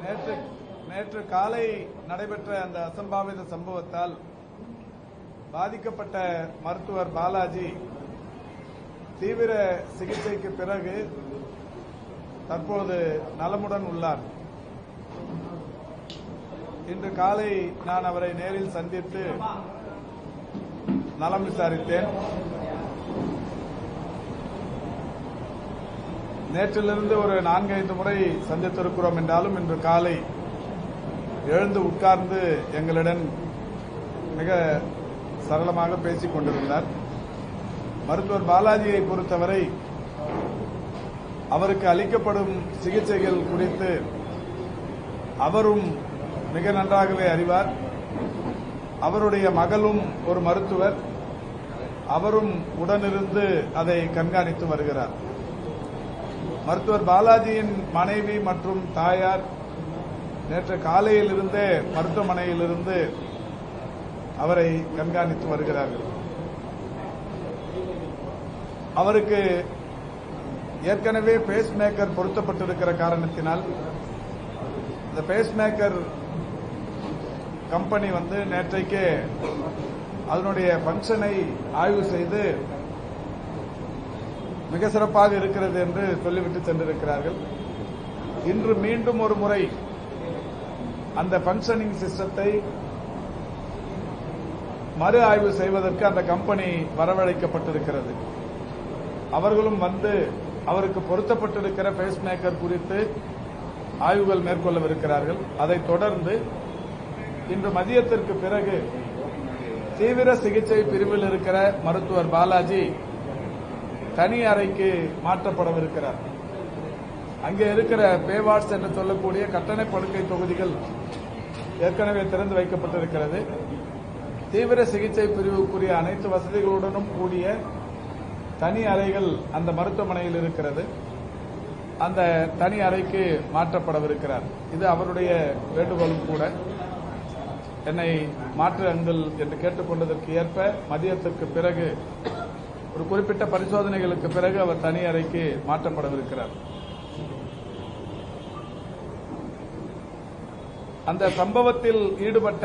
நேற்று காலை நடைபெற்ற அந்த அசம்பாவித சம்பவத்தால் பாதிக்கப்பட்ட மருத்துவர் பாலாஜி தீவிர சிகிச்சைக்கு பிறகு தற்போது நலமுடன் உள்ளார். இன்று காலை நான் அவரை நேரில் சந்தித்து நலம் விசாரித்தேன். நேற்றிலிருந்து ஒரு 4-5 முறை சந்தித்திருக்கிறோம் என்றாலும் இன்று காலை எழுந்து உட்கார்ந்து எங்களுடன் மிக சரளமாக பேசிக் கொண்டிருந்தார். மருத்துவர் பாலாஜியை பொறுத்தவரை அவருக்கு அளிக்கப்படும் சிகிச்சைகள் குறித்து அவரும் மிக நன்றாகவே அறிவார். அவருடைய மகளும் ஒரு மருத்துவர், அவரும் உடனிருந்து அதை கண்காணித்து வருகிறார். மருத்துவர் பாலாஜியின் மனைவி மற்றும் தாயார் நேற்று காலையில் இருந்தே மருத்துவமனையிலிருந்து அவரை கண்காணித்து வருகிறார்கள். அவருக்கு ஏற்கனவே பேஸ் மேக்கர் பொருத்தப்பட்டிருக்கிற காரணத்தினால் இந்த பேஸ் மேக்கர் கம்பெனி நேற்றைக்கே அதனுடைய பங்கனை ஆய்வு செய்து மிக சிறப்பாக இருக்கிறது என்று சொல்லிவிட்டு சென்றிருக்கிறார்கள். இன்று மீண்டும் ஒரு முறை அந்த பங்கனிங் சிஸ்டத்தை மறு ஆய்வு செய்வதற்கு அந்த கம்பெனி வரவழைக்கப்பட்டிருக்கிறது. அவர்களும் அவருக்கு பொருத்தப்பட்டிருக்கிற பேஸ் மேக்கர் குறித்து ஆய்வுகள் மேற்கொள்ளவிருக்கிறார்கள். அதைத் தொடர்ந்து இன்று மதியத்திற்கு பிறகு தீவிர சிகிச்சை பிரிவில் இருக்கிற மருத்துவர் பாலாஜி தனி அறைக்கு மாற்றப்படவிருக்கிறார். அங்கே இருக்கிற பேவார்ட்ஸ் என்று சொல்லக்கூடிய கட்டண படுக்கை தொகுதிகள் ஏற்கனவே திறந்து வைக்கப்பட்டிருக்கிறது. தீவிர சிகிச்சை பிரிவுக்குரிய அனைத்து வசதிகளுடனும் கூடிய தனி அறைகள் அந்த மருத்துவமனையில் இருக்கிறது. அந்த தனி அறைக்கு மாற்றப்படவிருக்கிறார். இது அவருடைய வேண்டுகோளும் கூட. என்னை மாற்று அங்கள் என்று கேட்டுக்கொண்டதற்கு ஏற்ப மதியத்திற்கு பிறகு ஒரு குறிப்பிட்ட பரிசோதனைகளுக்கு பிறகு அவர் தனி அறைக்கு மாற்றப்படவிருக்கிறார். அந்த சம்பவத்தில் ஈடுபட்ட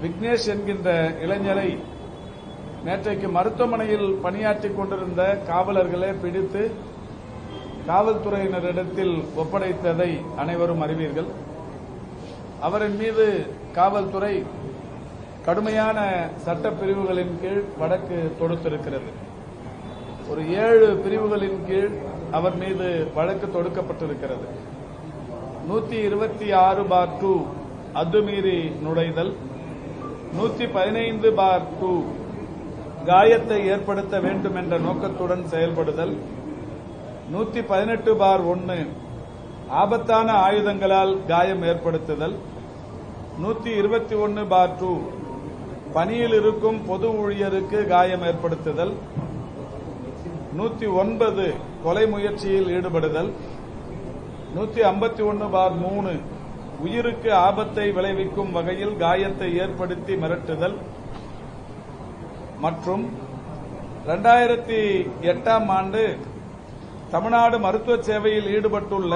விக்னேஷ் என்கின்ற இளைஞரை நேற்றைக்கு மருத்துவமனையில் பணியாற்றிக் கொண்டிருந்த காவலர்களே பிடித்து காவல்துறையினரிடத்தில் ஒப்படைத்ததை அனைவரும் அறிவீர்கள். அவரின் மீது காவல்துறை கடுமையான சட்டப்பிரிவுகளின் கீழ் வழக்கு தொடுத்திருக்கிறது. ஒரு 7 பிரிவுகளின் கீழ் அவர் மீது வழக்கு தொடுக்கப்பட்டிருக்கிறது. 126/2 அத்துமீறி நுழைதல், 115/2 காயத்தை ஏற்படுத்த வேண்டும் என்ற நோக்கத்துடன் செயல்படுதல், 118/1 ஆபத்தான ஆயுதங்களால் காயம் ஏற்படுத்துதல், 121/2 பணியில் இருக்கும் பொது ஊழியருக்கு காயம் ஏற்படுத்துதல், 109 கொலை முயற்சியில் ஈடுபடுதல், 151/3 உயிருக்கு ஆபத்தை விளைவிக்கும் வகையில் காயத்தை ஏற்படுத்தி மிரட்டுதல் மற்றும் 2008ஆம் ஆண்டு தமிழ்நாடு மருத்துவ சேவையில் ஈடுபட்டுள்ள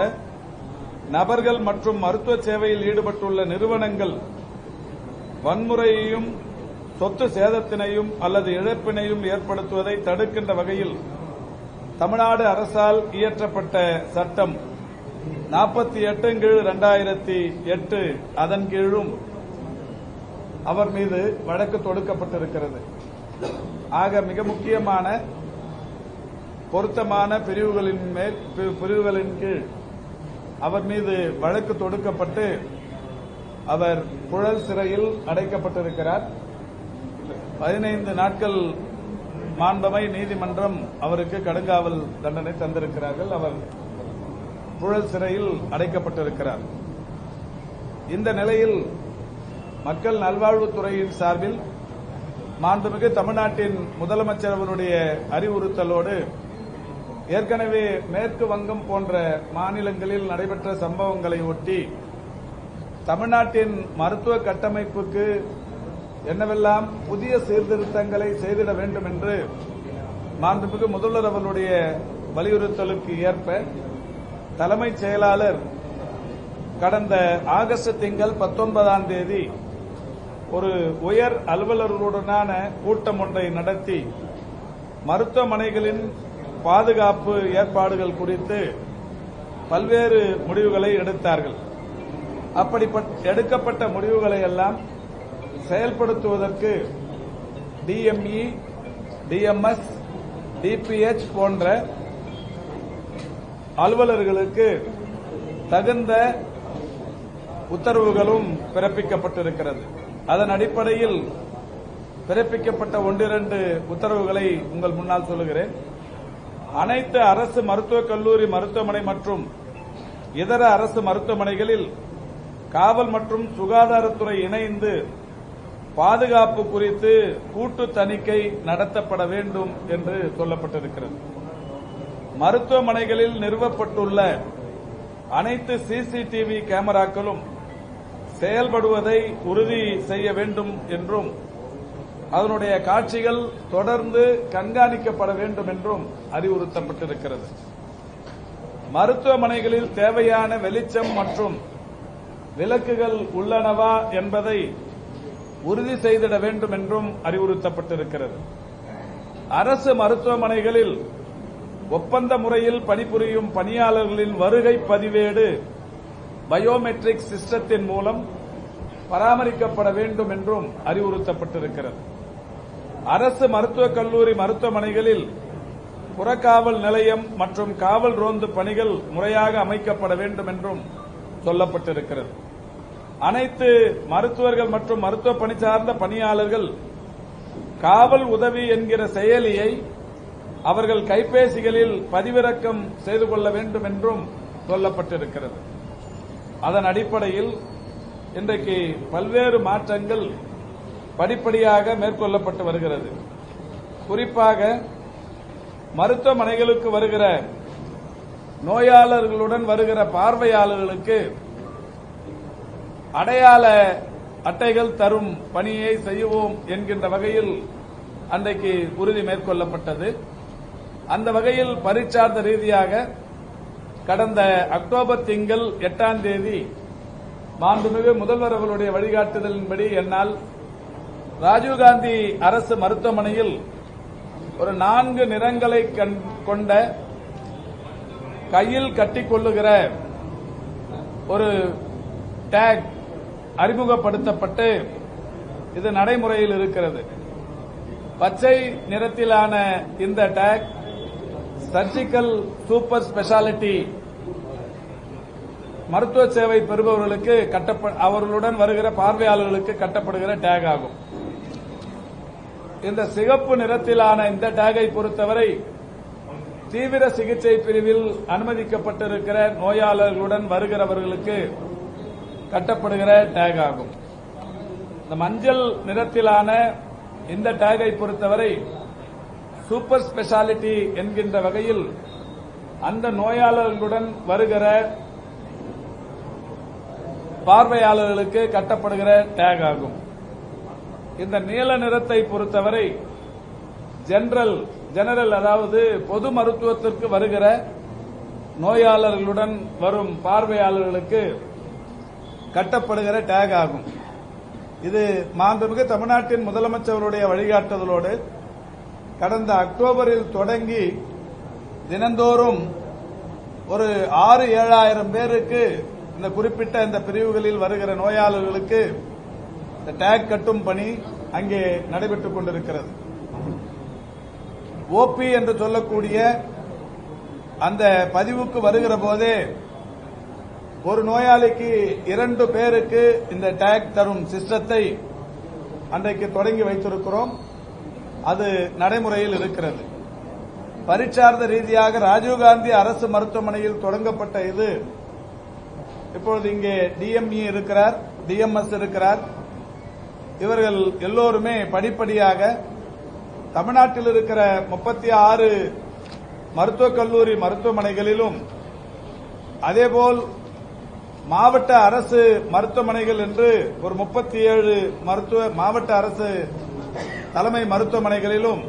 நபர்கள் மற்றும் மருத்துவ சேவையில் ஈடுபட்டுள்ள நிறுவனங்கள் வன்முறையையும் சொத்து சேதத்தினையும் அல்லது இழப்பினையும் ஏற்படுத்துவதை தடுக்கின்ற வகையில் தமிழ்நாடு அரசால் இயற்றப்பட்ட சட்டம் 48/2008 அதன் கீழும் அவர் மீது வழக்கு தொடுக்கப்பட்டிருக்கிறது. ஆக மிக முக்கியமான பொருத்தமான பிரிவுகளின் கீழ் அவர் மீது வழக்கு தொடுக்கப்பட்டு அவர் புழல் சிறையில் அடைக்கப்பட்டிருக்கிறார். 15 நாட்கள் மாண்பமை நீதிமன்றம் அவருக்கு கடுங்காவல் தண்டனை தந்திருக்கிறார்கள். அவர் புழல் சிறையில் அடைக்கப்பட்டிருக்கிறார். இந்த நிலையில் மக்கள் நல்வாழ்வுத்துறையின் சார்பில் மாண்புமிகு தமிழ்நாட்டின் முதலமைச்சர் அவருடைய அறிவுறுத்தலோடு ஏற்கனவே மேற்கு வங்கம் போன்ற மாநிலங்களில் நடைபெற்ற சம்பவங்களை ஒட்டி தமிழ்நாட்டின் மருத்துவ கட்டமைப்புக்கு என்னவெல்லாம் புதிய சீர்திருத்தங்களை செய்திட வேண்டும் என்று மாண்புமிகு முதல்வர் அவர்களுடைய வலியுறுத்தலுக்கு ஏற்ப தலைமைச் செயலாளர் கடந்த ஆகஸ்ட் திங்கள் 19ஆம் தேதி ஒரு உயர் அலுவலர்களுடனான கூட்டம் ஒன்றை நடத்தி மருத்துவமனைகளின் பாதுகாப்பு ஏற்பாடுகள் குறித்து பல்வேறு முடிவுகளை எடுத்தார்கள். எடுக்கப்பட்ட முடிவுகளை எல்லாம் செயல்படுத்துவதற்கு டிஎம்இ, டிஎம்எஸ், டிபிஎச் போன்ற அலுவலர்களுக்கு தகுந்த உத்தரவுகளும் பிறப்பிக்கப்பட்டிருக்கிறது. அதன் அடிப்படையில் பிறப்பிக்கப்பட்ட 1-2 உத்தரவுகளை உங்கள் முன்னால் சொல்லுகிறேன். அனைத்து அரசு மருத்துவக் கல்லூரி மருத்துவமனை மற்றும் இதர அரசு மருத்துவமனைகளில் காவல் மற்றும் சுகாதாரத்துறை இணைந்து பாதுகாப்பு குறித்து கூட்டு தணிக்கை நடத்தப்பட வேண்டும் என்று சொல்லப்பட்டிருக்கிறது. மருத்துவமனைகளில் நிறுவப்பட்டுள்ள அனைத்து சிசிடிவி கேமராக்களும் செயல்படுவதை உறுதி செய்ய வேண்டும் என்றும் அதனுடைய காட்சிகள் தொடர்ந்து கண்காணிக்கப்பட வேண்டும் என்றும் அறிவுறுத்தப்பட்டிருக்கிறது. மருத்துவமனைகளில் தேவையான வெளிச்சம் மற்றும் விளக்குகள் உள்ளனவா என்பதை உறுதி செய்திட வேண்டும் என்றும் அறிவுறுத்தப்பட்டிருக்கிறது. அரசு மருத்துவமனைகளில் ஒப்பந்த முறையில் பணிபுரியும் பணியாளர்களின் வருகை பதிவேடு பயோமெட்ரிக் சிஸ்டத்தின் மூலம் பராமரிக்கப்பட வேண்டும் என்றும் அறிவுறுத்தப்பட்டிருக்கிறது. அரசு மருத்துவக் கல்லூரி மருத்துவமனைகளில் புறக்காவல் நிலையம் மற்றும் காவல் ரோந்து பணிகள் முறையாக அமைக்கப்பட வேண்டும் என்றும் சொல்லப்பட்டிருக்கிறது. அனைத்து மருத்துவர்கள் மற்றும் மருத்துவ பணி சார்ந்த பணியாளர்கள் காவல் உதவி என்கிற செயலியை அவர்கள் கைபேசிகளில் பதிவிறக்கம் செய்து கொள்ள வேண்டும் என்றும் சொல்லப்பட்டிருக்கிறது. அதன் அடிப்படையில் இன்றைக்கு பல்வேறு மாற்றங்கள் படிப்படியாக மேற்கொள்ளப்பட்டு வருகிறது. குறிப்பாக மருத்துவமனைகளுக்கு வருகிற நோயாளர்களுடன் வருகிற பார்வையாளர்களுக்கு அடையாள அட்டைகள் தரும் பணியை செய்வோம் என்கின்ற வகையில் அன்றைக்கு உறுதி மேற்கொள்ளப்பட்டது. அந்த வகையில் பரீட்சார்த்த ரீதியாக கடந்த அக்டோபர் திங்கள் 8ஆம் தேதி மாண்புமிகு முதல்வர் அவர்களுடைய வழிகாட்டுதலின்படி என்னால் ராஜீவ்காந்தி அரசு மருத்துவமனையில் ஒரு 4 நிறங்களை கொண்ட கையில் கட்டிக்கொள்ளுகிற ஒரு டேக் அறிமுகப்படுத்தப்பட்டு இது நடைமுறையில் இருக்கிறது. பச்சை நிறத்திலான இந்த டேக் சர்ஜிக்கல் சூப்பர் ஸ்பெஷாலிட்டி மருத்துவ சேவை பெறுபவர்களுக்கு அவர்களுடன் வருகிற பார்வையாளர்களுக்கு கட்டப்படுகிற டேக் ஆகும். இந்த சிகப்பு நிறத்திலான இந்த டேகை பொறுத்தவரை தீவிர சிகிச்சை பிரிவில் அனுமதிக்கப்பட்டிருக்கிற நோயாளர்களுடன் வருகிறவர்களுக்கு கட்டப்படுகிற டேக் ஆகும். இந்த மஞ்சள் நிறத்திலான இந்த டேகை பொறுத்தவரை சூப்பர் ஸ்பெஷாலிட்டி என்கின்ற வகையில் அந்த நோயாளர்களுடன் வருகிற பார்வையாளர்களுக்கு கட்டப்படுகிற டேக் ஆகும். இந்த நீல நிறத்தை பொறுத்தவரை ஜெனரல் அதாவது பொது மருத்துவத்திற்கு வருகிற நோயாளர்களுடன் வரும் பார்வையாளர்களுக்கு கட்டப்படுகிற டேக் ஆகும். இது மாண்புமிகு தமிழ்நாட்டின் முதலமைச்சருடைய வழிகாட்டுதலோடு கடந்த அக்டோபரில் தொடங்கி தினந்தோறும் ஒரு 6-7 பேருக்கு இந்த குறிப்பிட்ட இந்த பிரிவுகளில் வருகிற நோயாளர்களுக்கு இந்த டேக் கட்டும் பணி அங்கே நடைபெற்றுக் கொண்டிருக்கிறது. ஓபி என்று சொல்லக்கூடிய அந்த பதிவுக்கு வருகிற போதே ஒரு நோயாளிக்கு 2 பேருக்கு இந்த டேக் தரும் சிஸ்டத்தை அன்றைக்கு தொடங்கி வைத்திருக்கிறோம். அது நடைமுறையில் இருக்கிறது. பரீட்சார்த்த ரீதியாக ராஜீவ்காந்தி அரசு மருத்துவமனையில் தொடங்கப்பட்ட இது இப்பொழுது இங்கே டிஎம்இ இருக்கிறார், டிஎம்எஸ் இருக்கிறார். இவர்கள் எல்லோருமே படிப்படியாக தமிழ்நாட்டில் இருக்கிற 36 மருத்துவக் கல்லூரி மருத்துவமனைகளிலும் அதேபோல் மாவட்ட அரசு மருத்துவமனைகள் என்று ஒரு 37 மாவட்ட அரசு தலைமை மருத்துவமனைகளிலும்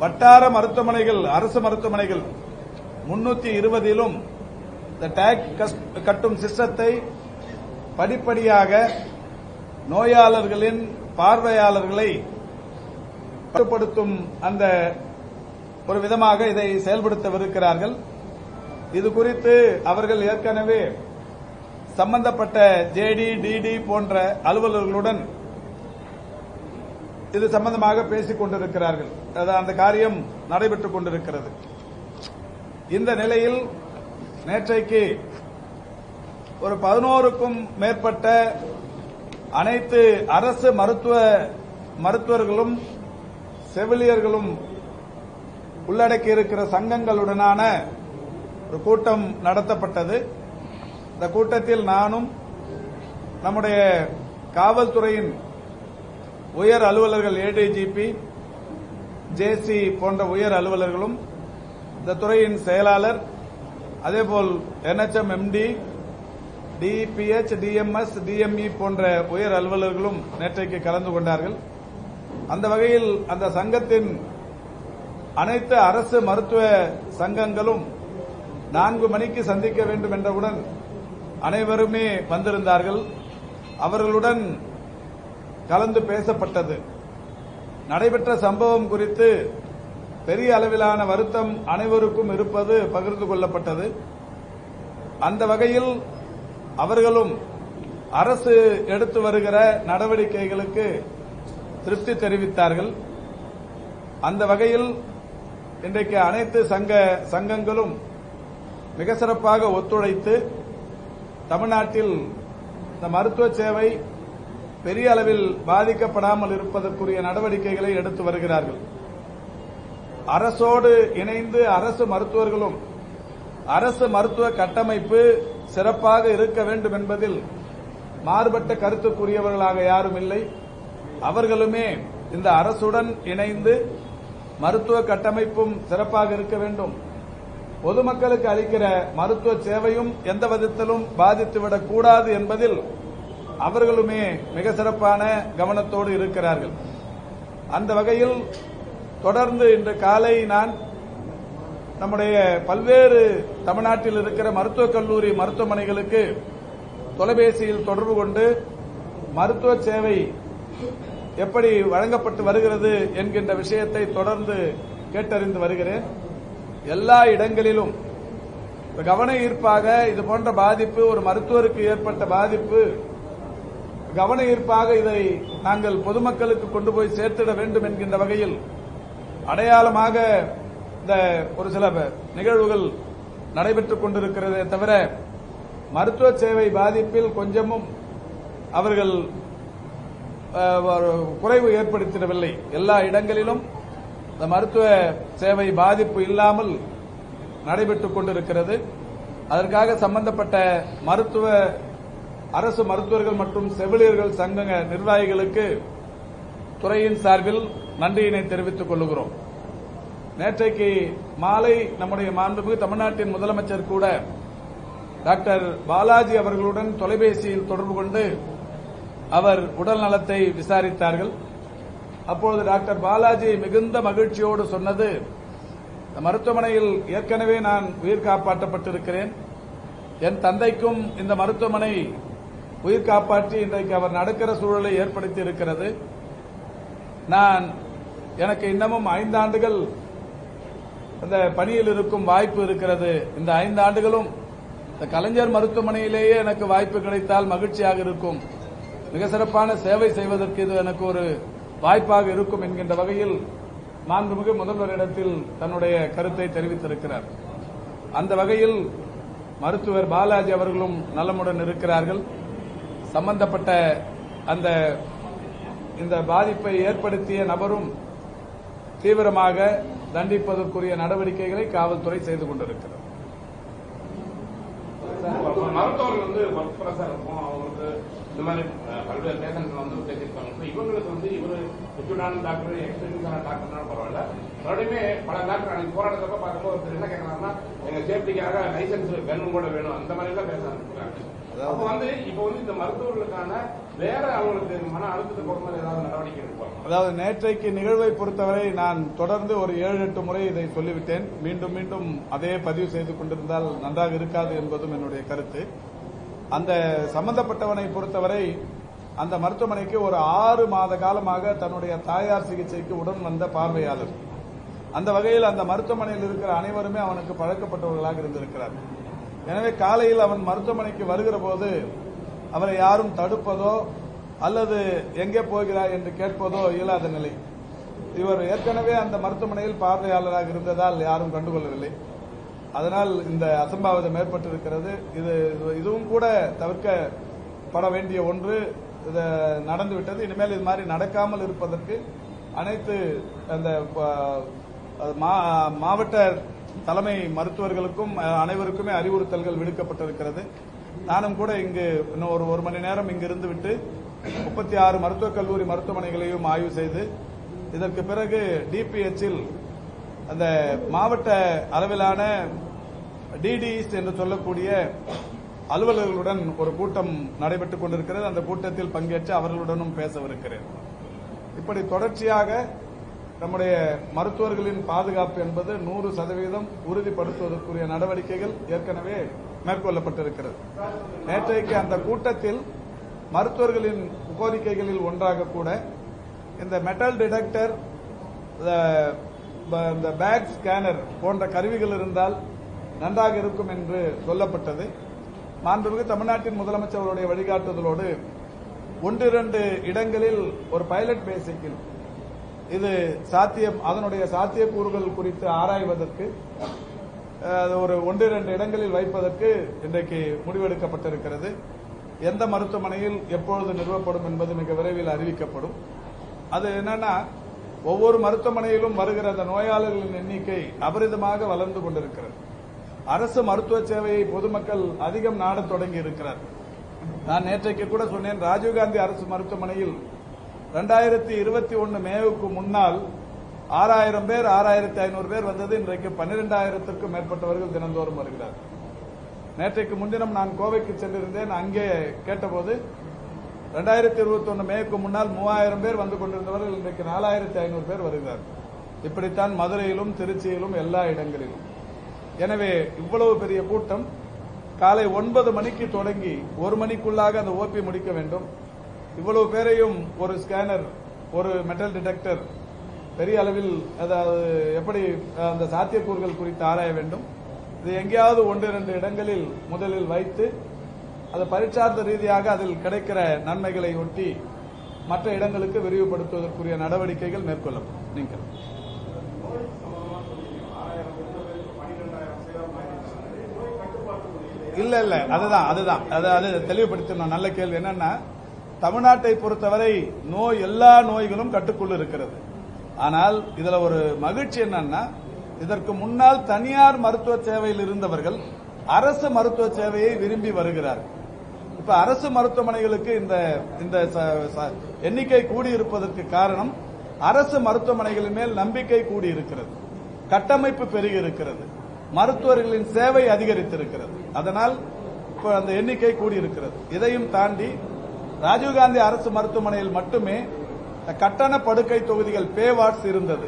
வட்டார மருத்துவமனைகள் அரசு மருத்துவமனைகள் 320லும் இந்த டேக் கட்டும் சிஸ்டத்தை படிப்படியாக நோயாளர்களின் பார்வையாளர்களை கட்டுப்படுத்தும் அந்த ஒரு விதமாக இதை செயல்படுத்தவிருக்கிறார்கள். இது குறித்து அவர்கள் ஏற்கனவே சம்பந்தப்பட்ட ஜேடி, டிடி போன்ற அலுவலர்களுடன் இது சம்பந்தமாக பேசிக் கொண்டிருக்கிறார்கள். அந்த காரியம் நடைபெற்றுக் கொண்டிருக்கிறது. இந்த நிலையில் நேற்றைக்கு ஒரு 11க்கும் மேற்பட்ட அனைத்து அரசு மருத்துவர்களும் செவிலியர்களும் உள்ளடக்கி இருக்கிற சங்கங்களுடனான ஒரு கூட்டம் நடத்தப்பட்டது. இந்த கூட்டத்தில் நானும் நம்முடைய காவல்துறையின் உயர் அலுவலர்கள் ஏடிஜிபி, ஜேசி போன்ற உயர் அலுவலர்களும், இந்த துறையின் செயலாளர், அதேபோல் NHM MD, DPH, DMS, DME போன்ற உயர் அலுவலர்களும் நேற்றைக்கு கலந்து கொண்டார்கள். அந்த வகையில் அந்த சங்கத்தின் அனைத்து அரசு மருத்துவ சங்கங்களும் 4 மணிக்கு சந்திக்க வேண்டும் என்றவுடன் அனைவருமே வந்திருந்தார்கள். அவர்களுடன் கலந்து பேசப்பட்டது. நடைபெற்ற சம்பவம் குறித்து பெரிய அளவிலான வருத்தம் அனைவருக்கும் இருப்பது பகிர்ந்து கொள்ளப்பட்டது. அந்த வகையில் அவர்களும் அரசு எடுத்து வருகிற நடவடிக்கைகளுக்கு திருப்தி தெரிவித்தார்கள். அந்த வகையில் இன்றைக்கு அனைத்து சங்கங்களும் மிக சிறப்பாக ஒத்துழைத்து தமிழ்நாட்டில் இந்த மருத்துவ சேவை பெரிய அளவில் பாதிக்கப்படாமல் இருப்பதற்குரிய நடவடிக்கைகளை எடுத்து வருகிறார்கள். அரசோடு இணைந்து அரசு மருத்துவர்களும் அரசு மருத்துவ கட்டமைப்பு சிறப்பாக இருக்க வேண்டும் என்பதில் மாறுபட்ட கருத்துக்குரியவர்களாக யாரும் இல்லை. அவர்களுமே இந்த அரசுடன் இணைந்து மருத்துவ கட்டமைப்பும் சிறப்பாக இருக்க வேண்டும், பொதுமக்களுக்கு அளிக்கிற மருத்துவ சேவையும் எந்த விதத்திலும் பாதித்துவிடக் கூடாது என்பதில் அவர்களுமே மிக சிறப்பான கவனத்தோடு இருக்கிறார்கள். அந்த வகையில் தொடர்ந்து இன்று காலை நான் நம்முடைய பல்வேறு தமிழ்நாட்டில் இருக்கிற மருத்துவக் கல்லூரி மருத்துவமனைகளுக்கு தொலைபேசியில் தொடர்பு கொண்டு மருத்துவ சேவை எப்படி வழங்கப்பட்டு வருகிறது என்கின்ற விஷயத்தை தொடர்ந்து கேட்டறிந்து வருகிறேன். எல்லா இடங்களிலும் கவன ஈர்ப்பாக இது போன்ற பாதிப்பு, ஒரு மருத்துவருக்கு ஏற்பட்ட பாதிப்பு, கவன ஈர்ப்பாக இதை நாங்கள் பொதுமக்களுக்கு கொண்டு போய் சேர்த்திட வேண்டும் என்கின்ற வகையில் அடையாளமாக இந்த ஒரு சில நிகழ்வுகள் நடைபெற்றுக் கொண்டிருக்கிறதே தவிர மருத்துவ சேவை பாதிப்பில் கொஞ்சமும் அவர்கள் குறைவு ஏற்படுத்திடவில்லை. எல்லா இடங்களிலும் இந்த மருத்துவ சேவை பாதிப்பு இல்லாமல் நடைபெற்றுக் கொண்டிருக்கிறது. அதற்காக சம்பந்தப்பட்ட அரசு மருத்துவர்கள் மற்றும் செவிலியர்கள் சங்க நிர்வாகிகளுக்கு துறையின் சார்பில் நன்றியினை தெரிவித்துக் கொள்கிறோம். நேற்றைக்கு மாலை நம்முடைய மாண்புமிகு தமிழ்நாட்டின் முதலமைச்சர் கூட டாக்டர் பாலாஜி அவர்களுடன் தொலைபேசியில் தொடர்பு கொண்டு அவர் உடல் நலத்தை விசாரித்தார்கள். அப்பொழுது டாக்டர் பாலாஜி மிகுந்த மகிழ்ச்சியோடு சொன்னது, மருத்துவமனையில் ஏற்கனவே நான் உயிர் காப்பாற்றப்பட்டிருக்கிறேன், என் தந்தைக்கும் இந்த மருத்துவமனை உயிர் காப்பாற்றி இன்றைக்கு அவர் நடக்கிற சூழலை ஏற்படுத்தி இருக்கிறது. எனக்கு இன்னமும் 5 ஆண்டுகள் அந்த பணியில் இருக்கும் வாய்ப்பு இருக்கிறது. இந்த 5 ஆண்டுகளும் இந்த கலைஞர் மருத்துவமனையிலேயே எனக்கு வாய்ப்பு கிடைத்தால் மகிழ்ச்சியாக இருக்கும், மிக சிறப்பான சேவை செய்வதற்கு இது எனக்கு ஒரு வாய்ப்பாக இருக்கும் என்கின்ற வகையில் மாண்புமிகு முதல்வரிடத்தில் தன்னுடைய கருத்தை தெரிவித்திருக்கிறார். அந்த வகையில் மருத்துவர் பாலாஜி அவர்களும் நலமுடன் இருக்கிறார்கள். சம்பந்தப்பட்ட இந்த பாதிப்பை ஏற்படுத்திய நபரும் தீவிரமாக தண்டிப்பதற்குரிய நடவடிக்கைகளை காவல்துறை செய்து கொண்டிருக்கிறது. மருத்துவர்கள் அவங்களுக்கு இந்த மாதிரி பல்வேறு பேஷண்ட் பேசியிருக்காங்க. இவங்களுக்கு இவரு மெச்சூர்டான டாக்டர், எக்ஸ்பீரியன்ஸான டாக்டர்னா பரவாயில்ல. மறுபடியுமே பல டாக்டர் அன்னைக்கு போராட்டத்தப்ப பார்க்கும்போது ஒருத்தர் என்ன கேட்கறாங்கன்னா, எங்க சேஃப்டிக்காக லைசன்ஸ் வேணும் கூட வேணும், அந்த மாதிரி எல்லாம் பேச ஆரம்பிக்கிறாங்க. அப்ப வந்து இந்த மருத்துவர்களுக்கான வேற அவங்களுக்கு மன அழுத்தத்தை கொடுக்கும்போது ஏதாவது நடவடிக்கை எடுப்பாங்க? அதாவது நேற்றைக்கு நிகழ்வை பொறுத்தவரை நான் தொடர்ந்து ஒரு 7-8 முறை இதை சொல்லிவிட்டேன். மீண்டும் மீண்டும் அதே பதிவு செய்து கொண்டிருந்தால் நன்றாக இருக்காது என்பதும் என்னுடைய கருத்து. அந்த சம்பந்தப்பட்டவனை பொறுத்தவரை அந்த மருத்துவமனைக்கு ஒரு 6 மாத காலமாக தன்னுடைய தாயார் சிகிச்சைக்கு உடன் வந்த பார்வையாளர். அந்த வகையில் அந்த மருத்துவமனையில் இருக்கிற அனைவருமே அவனுக்கு பழக்கப்பட்டவர்களாக இருந்திருக்கிறார். எனவே காலையில் அவன் மருத்துவமனைக்கு வருகிற போது அவரை யாரும் தடுப்பதோ அல்லது எங்கே போகிறாய் என்று கேட்பதோ இயலாத நிலை. இவர் ஏற்கனவே அந்த மருத்துவமனையில் பார்வையாளராக இருந்ததால் யாரும் கண்டுகொள்ளவில்லை. அதனால் இந்த அசம்பாவிதம் ஏற்பட்டிருக்கிறது. இதுவும் கூட தவிர்க்கப்பட வேண்டிய ஒன்று. இது நடந்துவிட்டது. இனிமேல் இது மாதிரி நடக்காமல் இருப்பதற்கு அனைத்து அந்த மாவட்ட தலைமை மருத்துவர்களுக்கும் அனைவருக்குமே அறிவுறுத்தல்கள் விடுக்கப்பட்டிருக்கிறது. நானும் கூட இங்கு இன்னும் ஒரு மணி நேரம் இங்கு இருந்துவிட்டு 36 மருத்துவக் கல்லூரி மருத்துவமனைகளையும் ஆய்வு செய்து இதற்கு பிறகு டிபிஎச்சில் அந்த மாவட்ட அளவிலான டிடிஸ் என்று சொல்லக்கூடிய அலுவலர்களுடன் ஒரு கூட்டம் நடைபெற்றுக் கொண்டிருக்கிறது. அந்த கூட்டத்தில் பங்கேற்று அவர்களுடனும் பேசவிருக்கிறேன். இப்படி தொடர்ச்சியாக நம்முடைய மருத்துவர்களின் பாதுகாப்பு என்பது 100% உறுதிப்படுத்துவதற்குரிய நடவடிக்கைகள் ஏற்கனவே மேற்கொள்ளப்பட்டிருக்கிறது. நேற்றைக்கு அந்த கூட்டத்தில் மருத்துவர்களின் கோரிக்கைகளில் ஒன்றாக கூட இந்த மெட்டல் டிடெக்டர், இந்த பேக் ஸ்கேனர் போன்ற கருவிகள் இருந்தால் நன்றாக இருக்கும் என்று சொல்லப்பட்டது. மாண்புமிகு தமிழ்நாட்டின் முதலமைச்சருடைய வழிகாட்டுதலோடு 1-2 இடங்களில் ஒரு பைலட் பேசிக்கில் இது அதனுடைய சாத்தியக்கூறுகள் குறித்து ஆராய்வதற்கு ஒரு 1-2 இடங்களில் வைப்பதற்கு இன்றைக்கு முடிவெடுக்கப்பட்டிருக்கிறது. எந்த மருத்துவமனையில் எப்பொழுது நிறுவப்படும் என்பது மிக விரைவில் அறிவிக்கப்படும். அது என்னன்னா, ஒவ்வொரு மருத்துவமனையிலும் வருகிற அந்த நோயாளர்களின் எண்ணிக்கை அபரிதமாக வளர்ந்து கொண்டிருக்கிறது. அரசு மருத்துவ சேவையை பொதுமக்கள் அதிகம் நாடத் தொடங்கி இருக்கிறார். நான் நேற்றைக்கு கூட சொன்னேன், ராஜீவ்காந்தி அரசு மருத்துவமனையில் 2021 மேவுக்கு முன்னால் 6000 பேர் 6500 பேர் வந்தது. இன்றைக்கு 12000த்திற்கும் மேற்பட்டவர்கள் தினந்தோறும் வருகிறார். நேற்றைக்கு முன்தினம் நான் கோவைக்கு சென்றிருந்தேன். அங்கே கேட்டபோது 2021 மேவுக்கு முன்னால் 3000 பேர் வந்து கொண்டிருந்தவர்கள் இன்றைக்கு 4500 பேர் வருகிறார். இப்படித்தான் மதுரையிலும் திருச்சியிலும் எல்லா இடங்களிலும். எனவே இவ்வளவு பெரிய கூட்டம் காலை 9 மணிக்கு தொடங்கி 1 மணிக்குள்ளாக அந்த ஓபி முடிக்க வேண்டும். இவ்வளவு பேரையும் ஒரு ஸ்கேனர், ஒரு மெட்டல் டிடெக்டர் பெரிய அளவில் அதாவது எப்படி அந்த சாத்தியக்கூறுகள் குறித்து ஆராய வேண்டும். இது எங்கேயாவது 1-2 இடங்களில் முதலில் வைத்து அது பரீட்சார்த்த ரீதியாக அதில் கிடைக்கிற நன்மைகளை ஒட்டி மற்ற இடங்களுக்கு விரிவுபடுத்துவதற்குரிய நடவடிக்கைகள் மேற்கொள்ளப்படும். நீங்கள் இல்ல அதுதான் அது தெளிவுபடுத்தணும். நல்ல கேள்வி. என்னன்னா, தமிழ்நாட்டை பொறுத்தவரை எல்லா நோய்களும் கட்டுக்குள் இருக்கிறது. ஆனால் இதுல ஒரு மகிழ்ச்சி என்னன்னா, இதற்கு முன்னால் தனியார் மருத்துவ சேவையில் இருந்தவர்கள் அரசு மருத்துவ சேவையை விரும்பி வருகிறார்கள். இப்ப அரசு மருத்துவமனைகளுக்கு இந்த எண்ணிக்கை கூடியிருப்பதற்கு காரணம் அரசு மருத்துவமனைகளின் மேல் நம்பிக்கை கூடியிருக்கிறது, கட்டமைப்பு பெருகி இருக்கிறது, மருத்துவர்களின் சேவை அதிகரித்திருக்கிறது. அதனால் இப்ப அந்த எண்ணிக்கை கூடியிருக்கிறது. இதையும் தாண்டி ராஜீவ்காந்தி அரசு மருத்துவமனையில் மட்டுமே கட்டண படுக்கை தொகுதிகள் பே வார்ட்ஸ் இருந்தது.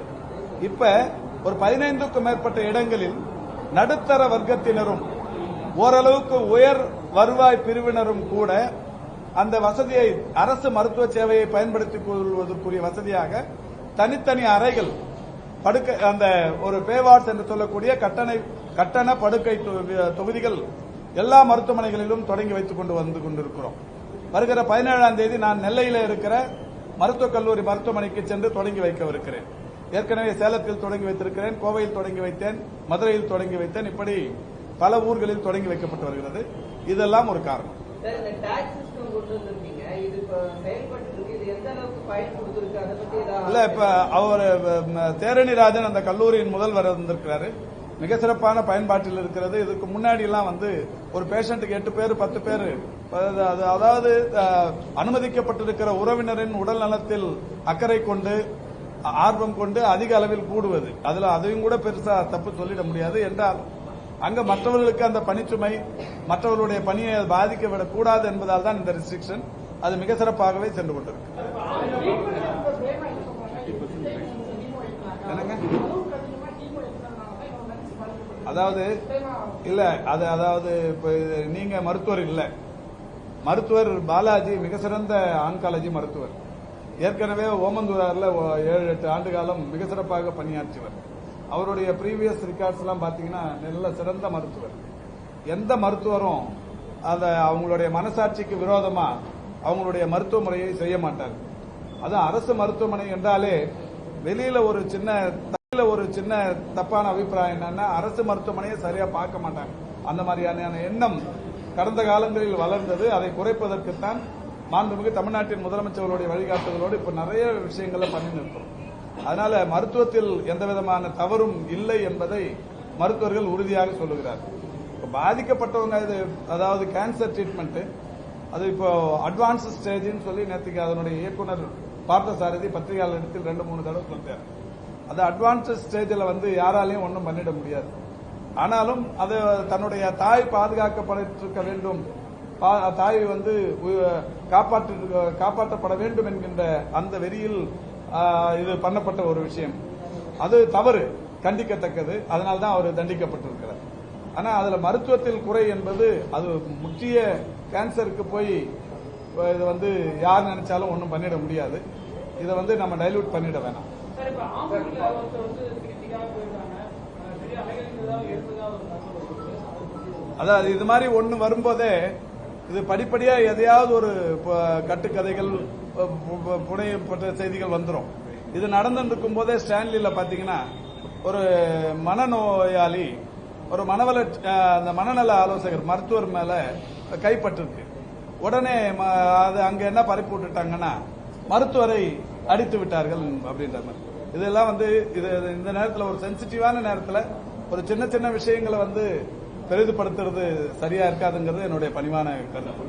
இப்ப ஒரு 15க்கும் மேற்பட்ட இடங்களில் நடுத்தர வர்க்கத்தினரும் ஓரளவுக்கு உயர் வருவாய் பிரிவினரும் கூட அந்த வசதியை, அரசு மருத்துவ சேவையை பயன்படுத்திக் கொள்வதற்குரிய வசதியாக தனித்தனி அறைகள், படுக்கை, அந்த ஒரு பே வார்ட்ஸ் என்று சொல்லக்கூடிய கட்டண படுக்கை தொகுதிகள் எல்லா மருத்துவமனைகளிலும் தொடங்கி வைத்துக் கொண்டு வந்து கொண்டிருக்கிறோம். வருகிற 17ஆம் தேதி நான் நெல்லையில் இருக்கிற மருத்துவக் கல்லூரி மருத்துவமனைக்கு சென்று தொடங்கி வைக்கவிருக்கிறேன். ஏற்கனவே சேலத்தில் தொடங்கி வைத்திருக்கிறேன், கோவையில் தொடங்கி வைத்தேன், மதுரையில் தொடங்கி வைத்தேன். இப்படி பல ஊர்களில் தொடங்கி வைக்கப்பட்டு வருகிறது. இதெல்லாம் ஒரு காரணம். இல்ல, இப்ப அவர் தேரணிராஜன் அந்த கல்லூரியின் முதல்வர் வந்திருக்கிறாரு. மிக சிறப்பான பயன்பாட்டில் இருக்கிறது. இதுக்கு முன்னாடி எல்லாம் ஒரு பேஷண்ட்டுக்கு 8 பேர் 10 பேர், அதாவது அனுமதிக்கப்பட்டிருக்கிற உறவினரின் உடல் நலத்தில் அக்கறை கொண்டு ஆர்வம் கொண்டு அதிக அளவில் கூடுவது, அதுல அதையும் கூட பெருசா தப்பு சொல்லிட முடியாது. என்றால் அங்க மற்றவர்களுக்கு அந்த பணிச்சுமை மற்றவர்களுடைய பணியை பாதிக்கவிடக்கூடாது என்பதால் தான் இந்த ரெஸ்ட்ரிக்ஷன். அது மிக சிறப்பாகவே சென்று கொண்டிருக்கு. அதாவது இல்ல அதாவது நீங்க மருத்துவர் இல்ல, மருத்துவர் பாலாஜி மிக சிறந்த ஆன்காலஜி மருத்துவர். ஏற்கனவே ஓமந்தூரார்ல 7-8 ஆண்டு காலம் மிக சிறப்பாக பணியாற்றியவர். அவருடைய ப்ரீவியஸ் ரெக்கார்ட்ஸ் எல்லாம் பாத்தீங்கன்னா நல்ல சிறந்த மருத்துவர். எந்த மருத்துவரும் அவங்களுடைய மனசாட்சிக்கு விரோதமா அவங்களுடைய மருத்துவ முறையை செய்ய மாட்டார். அதான் அரசு மருத்துவமனை என்றாலே வெளியில ஒரு சின்ன தப்பான அபிப்பிராயம் என்னன்னா அரசு மருத்துவமனையை சரியா பார்க்க மாட்டாங்க. அந்த மாதிரியான எண்ணம் கடந்த காலங்களில் வளர்ந்தது. அதை குறைப்பதற்குத்தான் மாண்புமிகு தமிழ்நாட்டின் முதலமைச்சர்களுடைய வழிகாட்டுதலோடு இப்ப நிறைய விஷயங்களை பண்ணி நிற்கிறோம். அதனால மருத்துவத்தில் எந்த விதமான தவறும் இல்லை என்பதை மருத்துவர்கள் உறுதியாக சொல்லுகிறார்கள். பாதிக்கப்பட்டவங்க அதாவது கேன்சர் ட்ரீட்மெண்ட் அது இப்போ அட்வான்ஸ் ஸ்டேஜ்னு சொல்லி நேற்றுக்கு அதனுடைய இயக்குனர் பார்த்தசாரதி பத்திரிகையாளரிடத்தில் 2-3 தடவை சொல்றாரு. அது அட்வான்ஸ் ஸ்டேஜில் யாராலையும் ஒன்றும் பண்ணிட முடியாது. ஆனாலும் அது தன்னுடைய தாய் பாதுகாக்கப்பட்டிருக்க வேண்டும், தாய் காப்பாற்றப்பட வேண்டும் என்கின்ற அந்த வெறியில் இது பண்ணப்பட்ட ஒரு விஷயம். அது தவறு, கண்டிக்கத்தக்கது. அதனால்தான் அவர் தண்டிக்கப்பட்டிருக்கிறார். ஆனா அதுல மருத்துவத்தில் குறை என்பது அது முக்கிய கேன்சருக்கு போய் இது யார் நினைச்சாலும் ஒன்றும் பண்ணிட முடியாது. இதை நம்ம டைல்யூட் பண்ணிட வேணாம். அதாவது இது மாதிரி ஒண்ணு வரும்போதே இது படிப்படியா எதையாவது ஒரு கட்டுக்கதைகள் புனையப்பட்ட செய்திகள் வந்துடும். இது நடந்துருக்கும் போதே ஸ்டான்லியில பாத்தீங்கன்னா ஒரு மனநோயாளி ஒரு மனநல ஆலோசகர் மருத்துவர் மேல கைப்பற்றிருக்கு. உடனே அது அங்க என்ன பரப்பி விட்டுட்டாங்கன்னா மருத்துவரை அடித்து விட்டார்கள் அப்படின்ற மாதிரி. இதெல்லாம் இது இந்த நேரத்தில் ஒரு சென்சிட்டிவான நேரத்தில் ஒரு சின்ன விஷயங்களை பெரிதுபடுத்துறது சரியா இருக்காதுங்கிறது என்னுடைய பணிவான கருத்து.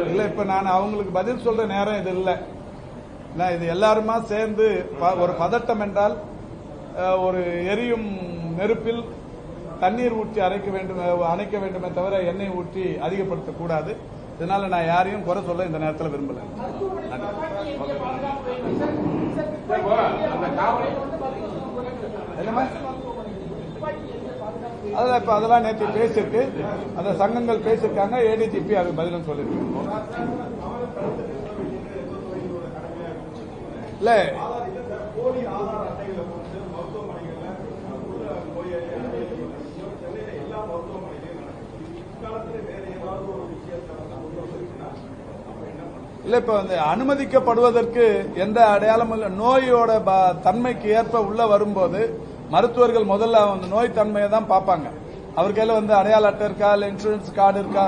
இல்ல இப்ப நான் அவங்களுக்கு பதில் சொல்ற நேரம் இது இல்ல. இது எல்லாருமா சேர்ந்து ஒரு பதட்டம் என்றால் ஒரு எரியும் நெருப்பில் தண்ணீர் ஊற்றி அணைக்க வேண்டுமே தவிர எண்ணெய் ஊற்றி அதிகப்படுத்தக்கூடாது. இதனால நான் யாரையும் குறை சொல்ல இந்த நேரத்தில் விரும்பல. அதெல்லாம் நேற்று பேசிருக்கு, அந்த சங்கங்கள் பேசிருக்காங்க. ஏடிஜிபி அது பதிலும் சொல்லிருக்கு. இல்ல இல்ல இப்ப அனுமதிக்கப்படுவதற்கு எந்த அடையாளமும் இல்ல. நோயோட தன்மைக்கு ஏற்ப உள்ள வரும்போது மருத்துவர்கள் முதல்ல நோய் தன்மையை தான் பார்ப்பாங்க. அவர் கையில அடையாள அட்டை இருக்கா, இல்ல இன்சூரன்ஸ் கார்டு இருக்கா?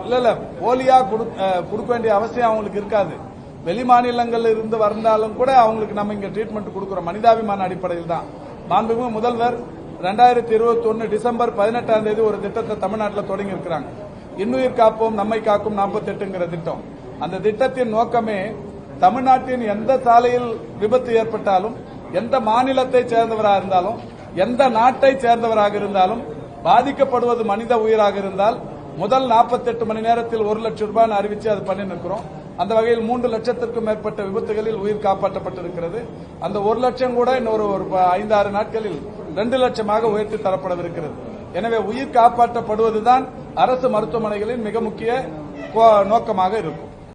இல்ல போலியா கொடுக்க வேண்டிய அவசியம் அவங்களுக்கு இருக்காது. வெளி மாநிலங்கள் இருந்து வந்தாலும் கூட அவங்களுக்கு நம்ம இங்க ட்ரீட்மெண்ட் கொடுக்கிறோம் மனிதாபிமான அடிப்படையில் தான். மாண்புமிகு முதல்வர் 2021 டிசம்பர் 18ஆம் தேதி ஒரு திட்டத்தை தமிழ்நாட்டில் தொடங்கி இருக்கிறாங்க. இன்னுயிர் காப்போம் நம்மை காக்கும் 48ங்கிற திட்டம். அந்த திட்டத்தின் நோக்கமே தமிழ்நாட்டின் எந்த சாலையில் விபத்து ஏற்பட்டாலும், எந்த மாநிலத்தை சேர்ந்தவராக இருந்தாலும், எந்த நாட்டை சேர்ந்தவராக இருந்தாலும், பாதிக்கப்படுவது மனித உயிராக இருந்தால் முதல் 48 மணி நேரத்தில் 1 லட்சம் ரூபாய் அறிவிச்சு அது பண்ணி நிற்கிறோம். அந்த வகையில் 3 லட்சத்திற்கும் மேற்பட்ட விபத்துகளில் உயிர் காப்பாற்றப்பட்டிருக்கிறது. அந்த 1 லட்சம் கூட இன்னொரு 5-6 நாட்களில் 2 லட்சமாக உயர்த்தி தரப்படவிருக்கிறது. எனவே உயிர் காப்பாற்றப்படுவதுதான் அரசு மருத்துவமனைகளின் மிக முக்கிய நோக்கமாக இருக்கும்.